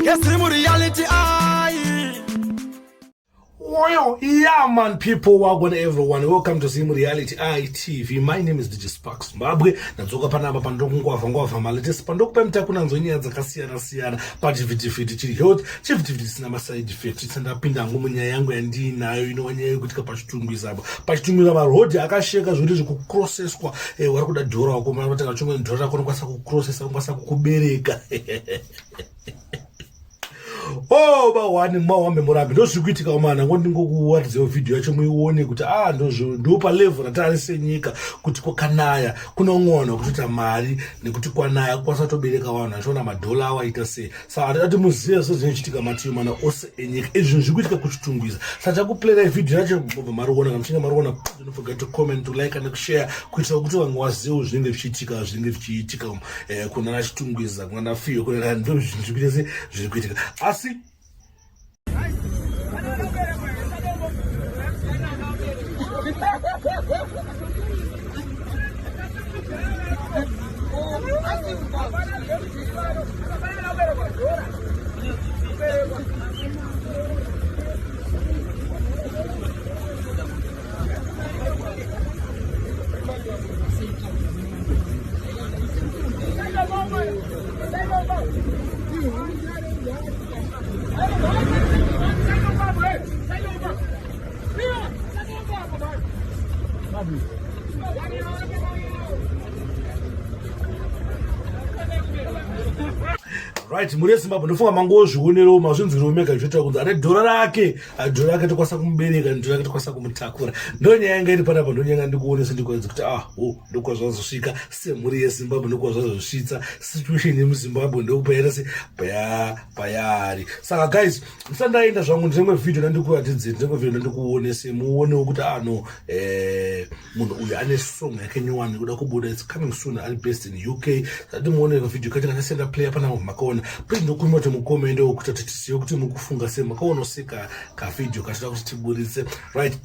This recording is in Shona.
Yes, reality. Well, yeah, man, people, welcome everyone. Welcome to Sim Reality ITV. My name is DJ Sparks Mbabwe. Natsoka panapa pandokungwava malete pandokupemta kuna nzonyaya dzakasiyana pachivhitivhiti chiri health chivhitivhiti sina maside effect tsandapinda munyaya yangu yandinayo inowanyaya yekutika pachitumbisa marodhi akasheka zviri zvikucrosseswa wari kuda dhora wako mataka chomwe dhora rako nokwanisa kucrossesa nokwanisa kukubereka. Oh, ma1 mawambe murambe ndozvikuitika umana ngondingokuwatidzeo video yacho muione kuti ndo pa level ratari senyika kuti kwakanaya kunong'ona kutoita mari nekuti kwanaya kukwanisa kutobereka vanhu achiona madhola awaita sei saka ati muzive sezvinochitika mativi mana ose enyika izvi zvikuitika kuchitungwiza saka takuplera video yacho mobva mariona kana muchinge mariona don't forget to comment, to like and share kuitira kuti vamwe vazivewo zvinenge zvichiitika kuna nachitungwiza kuna nafiyo kuna ndo zvinhu zvikuita zviri kuitika asi right, muri Zimbabwe ndofunga mangozvionerewo mazvinzwiro mega zvoita kunzi ane dhora rake tokwanisa kumubereka dhora rake tokwanisa kumutakura ndonyaya yanga iri panapa ndonyaya ndikuonesa ndikuedza kuti ndokwa zvazosvika semhuri yeZimbabwe ndokwa zvazosvitsa situation yemuZimbabwe ndokupaira payari. Saka guys, ndisandaenda zvangu ndine video nandikuratidze ndine video nandikuonese muonewo kuti munhu uyu ane song yake nyowani kuda kubuda, it's coming soon, ari based in UK. Sati muone video kati kanasenda player panapa makaona please ndokuima kuti mukomende wokuti tisiye kuti mukufunga sei makaona seka ka video kachida kuti tiburitse right.